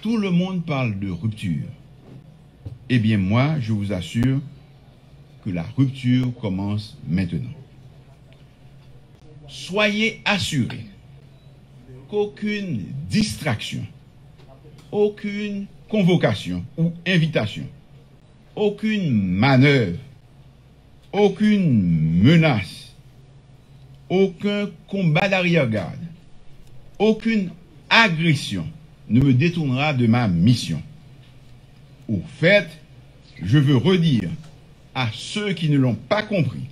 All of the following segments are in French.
Tout le monde parle de rupture. Eh bien, moi, je vous assure que la rupture commence maintenant. Soyez assurés qu'aucune distraction, aucune convocation ou invitation, aucune manœuvre, aucune menace, aucun combat d'arrière-garde, aucune agression ne me détournera de ma mission. Au fait, je veux redire à ceux qui ne l'ont pas compris,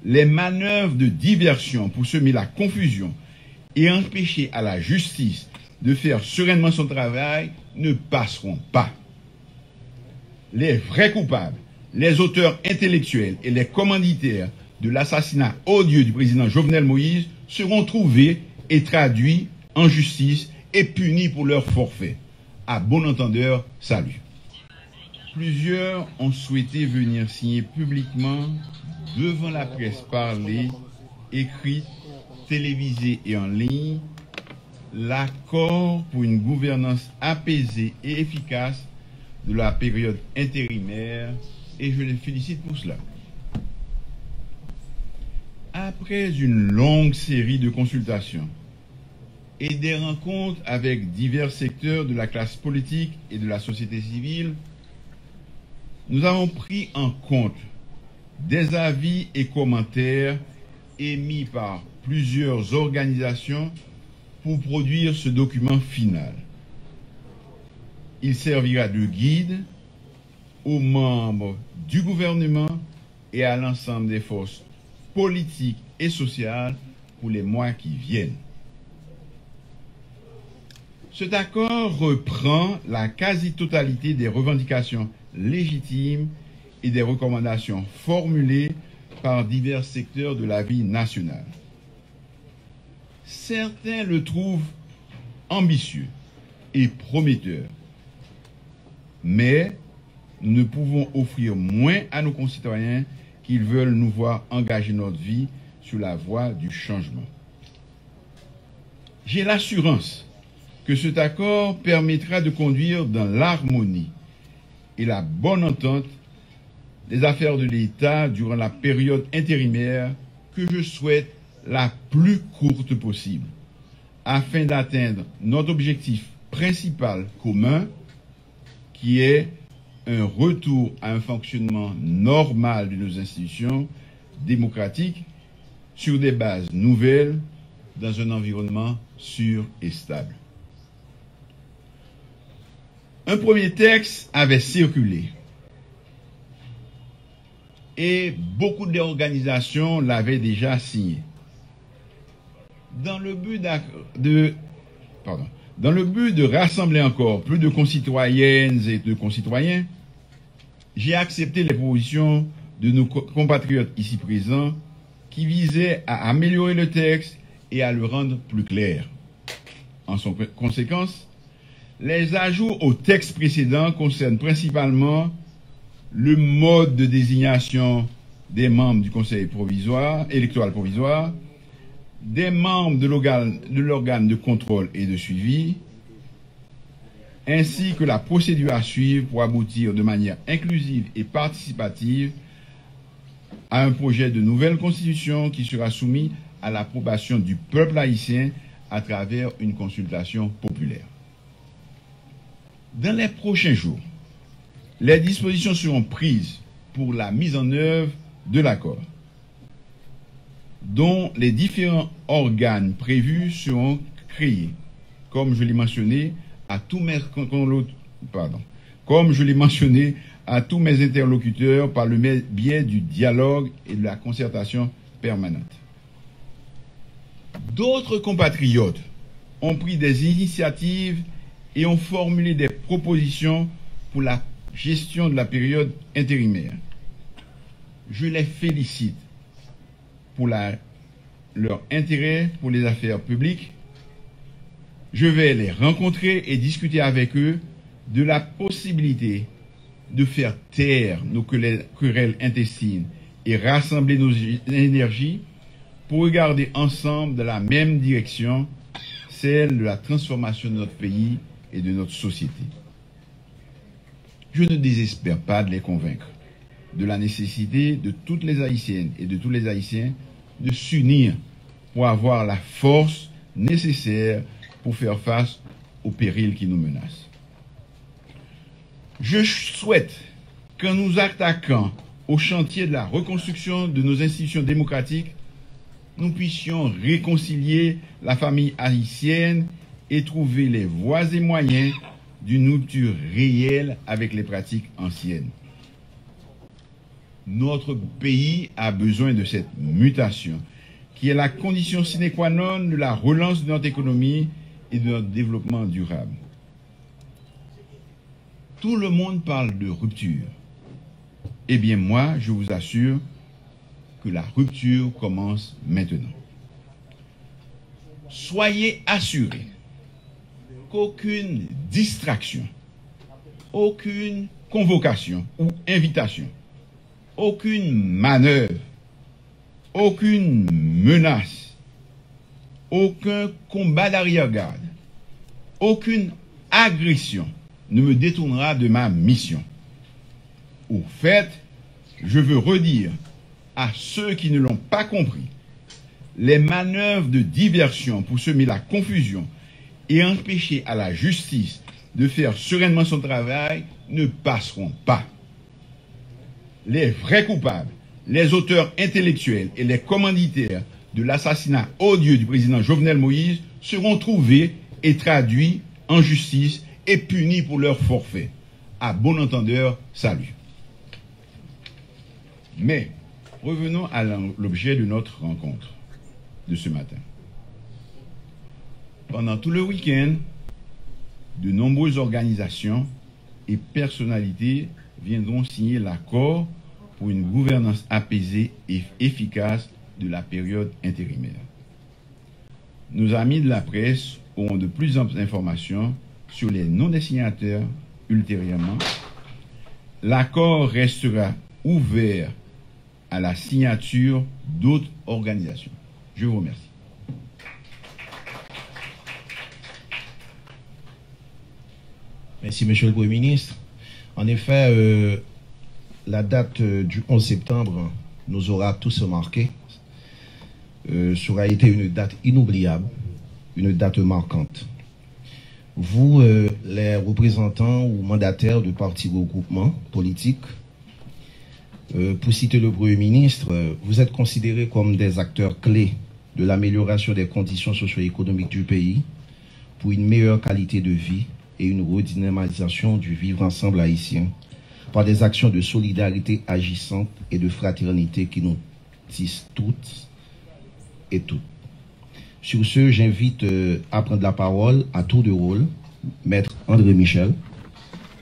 les manœuvres de diversion pour semer la confusion et empêcher à la justice de faire sereinement son travail ne passeront pas. Les vrais coupables, les auteurs intellectuels et les commanditaires de l'assassinat odieux du président Jovenel Moïse seront trouvés et traduits en justice et punis pour leur forfait. À bon entendeur, salut. Plusieurs ont souhaité venir signer publiquement devant la presse parlée, écrite, télévisée et en ligne, l'accord pour une gouvernance apaisée et efficace de la période intérimaire, et je les félicite pour cela. Après une longue série de consultations et des rencontres avec divers secteurs de la classe politique et de la société civile, nous avons pris en compte des avis et commentaires émis par plusieurs organisations pour produire ce document final. Il servira de guide aux membres du gouvernement et à l'ensemble des forces politiques et sociales pour les mois qui viennent. Cet accord reprend la quasi-totalité des revendications légitimes et des recommandations formulées par divers secteurs de la vie nationale. Certains le trouvent ambitieux et prometteur, mais nous ne pouvons offrir moins à nos concitoyens qu'ils veulent nous voir engager notre vie sur la voie du changement. J'ai l'assurance que cet accord permettra de conduire dans l'harmonie et la bonne entente les affaires de l'État durant la période intérimaire que je souhaite la plus courte possible, afin d'atteindre notre objectif principal commun, qui est un retour à un fonctionnement normal de nos institutions démocratiques sur des bases nouvelles, dans un environnement sûr et stable. Un premier texte avait circulé et beaucoup d'organisations l'avaient déjà signé. Dans le but de rassembler encore plus de concitoyennes et de concitoyens, j'ai accepté les propositions de nos compatriotes ici présents qui visaient à améliorer le texte et à le rendre plus clair. En conséquence, les ajouts au texte précédent concernent principalement le mode de désignation des membres du Conseil électoral provisoire, des membres de l'organe de contrôle et de suivi, ainsi que la procédure à suivre pour aboutir de manière inclusive et participative à un projet de nouvelle constitution qui sera soumis à l'approbation du peuple haïtien à travers une consultation populaire. Dans les prochains jours, les dispositions seront prises pour la mise en œuvre de l'accord, dont les différents organes prévus seront créés, comme je l'ai mentionné à tous mes interlocuteurs par le biais du dialogue et de la concertation permanente. D'autres compatriotes ont pris des initiatives et ont formulé des propositions pour la gestion de la période intérimaire. Je les félicite pour leur intérêt pour les affaires publiques. Je vais les rencontrer et discuter avec eux de la possibilité de faire taire nos querelles intestines et rassembler nos énergies pour regarder ensemble dans la même direction, celle de la transformation de notre pays et de notre société. Je ne désespère pas de les convaincre de la nécessité de toutes les Haïtiennes et de tous les Haïtiens de s'unir pour avoir la force nécessaire pour faire face aux périls qui nous menacent. Je souhaite qu'en nous attaquant au chantier de la reconstruction de nos institutions démocratiques, nous puissions réconcilier la famille haïtienne et trouver les voies et moyens d'une rupture réelle avec les pratiques anciennes. Notre pays a besoin de cette mutation, qui est la condition sine qua non de la relance de notre économie et de notre développement durable. Tout le monde parle de rupture. Eh bien moi, je vous assure que la rupture commence maintenant. Soyez assurés qu'aucune distraction, aucune convocation ou invitation, aucune manœuvre, aucune menace, aucun combat d'arrière-garde, aucune agression ne me détournera de ma mission. Au fait, je veux redire à ceux qui ne l'ont pas compris, les manœuvres de diversion pour semer la confusion et empêcher à la justice de faire sereinement son travail ne passeront pas. Les vrais coupables, les auteurs intellectuels et les commanditaires de l'assassinat odieux du président Jovenel Moïse seront trouvés et traduits en justice et punis pour leur forfait. À bon entendeur, salut. Mais revenons à l'objet de notre rencontre de ce matin. Pendant tout le week-end, de nombreuses organisations et personnalités viendront signer l'accord pour une gouvernance apaisée et efficace de la période intérimaire. Nos amis de la presse auront de plus amples informations sur les noms des signataires ultérieurement. L'accord restera ouvert à la signature d'autres organisations. Je vous remercie. Merci, Monsieur le Premier ministre. En effet, la date du 11 septembre nous aura tous marqués. Ça aura été une date inoubliable, une date marquante. Vous, les représentants ou mandataires de partis regroupements politiques, pour citer le Premier ministre, vous êtes considérés comme des acteurs clés de l'amélioration des conditions socio-économiques du pays pour une meilleure qualité de vie et une redynamisation du vivre ensemble haïtien par des actions de solidarité agissantes et de fraternité qui nous tissent toutes et toutes. Sur ce, j'invite à prendre la parole à tour de rôle Maître André Michel,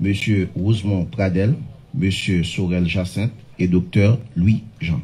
Monsieur Rosemont Pradel, Monsieur Sorel Jacinthe et Docteur Louis Jean.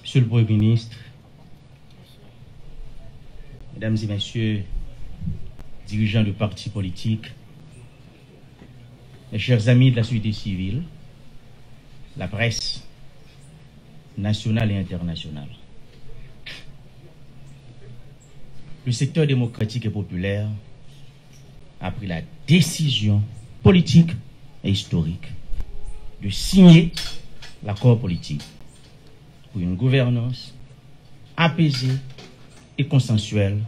Monsieur le Premier ministre, Mesdames et Messieurs, dirigeants de partis politiques, mes chers amis de la société civile, la presse nationale et internationale, le secteur démocratique et populaire a pris la décision politique et historique de signer l'accord politique pour une gouvernance apaisée et consensuelle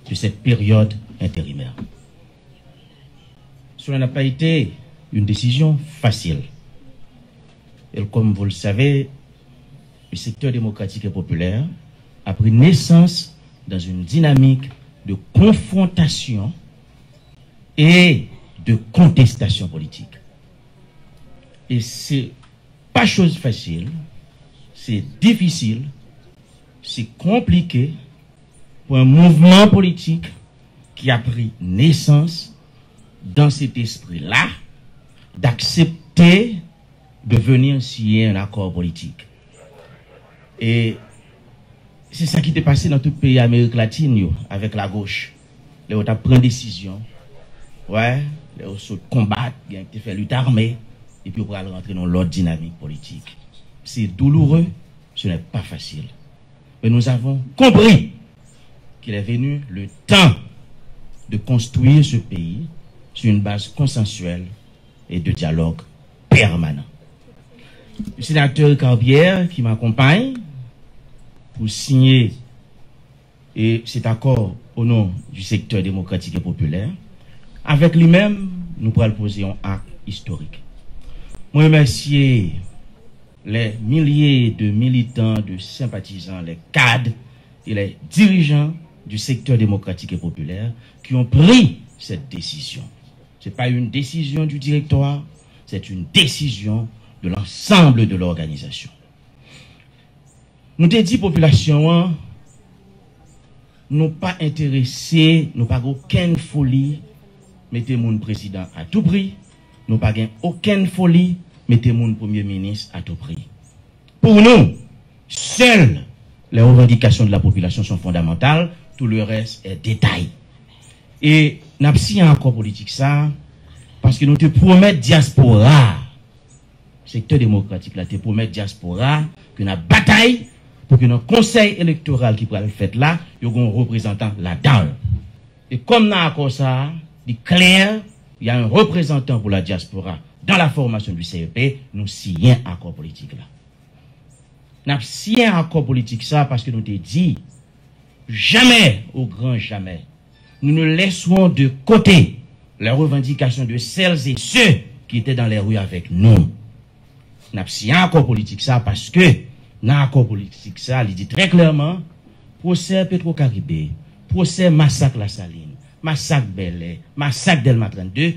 de cette période intérimaire. Cela n'a pas été une décision facile. Et comme vous le savez, le secteur démocratique et populaire a pris naissance dans une dynamique de confrontation et de contestation politique. Et c'est pas chose facile. C'est difficile, c'est compliqué pour un mouvement politique qui a pris naissance dans cet esprit-là d'accepter de venir signer un accord politique. Et c'est ça qui t'est passé dans tout le pays d'Amérique latine, yo, avec la gauche. Les autres prennent décision. Ouais, les autres combattent, ils ont fait lutte armée, et puis on va rentrer dans l'autre dynamique politique. C'est douloureux, ce n'est pas facile. Mais nous avons compris qu'il est venu le temps de construire ce pays sur une base consensuelle et de dialogue permanent. Le sénateur Carbière qui m'accompagne pour signer cet accord au nom du secteur démocratique et populaire, avec lui-même, nous pourrons poser un acte historique. Moi, remercier les milliers de militants, de sympathisants, les cadres et les dirigeants du secteur démocratique et populaire qui ont pris cette décision. Ce n'est pas une décision du directoire, c'est une décision de l'ensemble de l'organisation. Nous te dit population, nous pas intéressés, nous pas aucune folie, mettez mon président à tout prix, nous pas aucune folie, mettez mon premier ministre à tout prix. Pour nous, seules les revendications de la population sont fondamentales, tout le reste est détail. Et n'a pas encore politique ça, parce que nous te promettons diaspora, secteur démocratique là, te promet diaspora, que nous bataille pour que notre conseil électoral qui pourra le faire là, il y a un représentant là-dedans. Et comme nous avons ça, il est clair, il y a un représentant pour la diaspora dans la formation du CEP, nous signons un accord politique là. Nous avons signé un accord politique ça parce que nous te dit, jamais, au grand jamais, nous ne laisserons de côté les revendications de celles et ceux qui étaient dans les rues avec nous. Nous avons signé un accord politique ça parce que dans l'accord politique ça, il dit très clairement, procès Petro-Caribé, procès massacre La Saline, massacre Bel-Air, massacre Delma 32,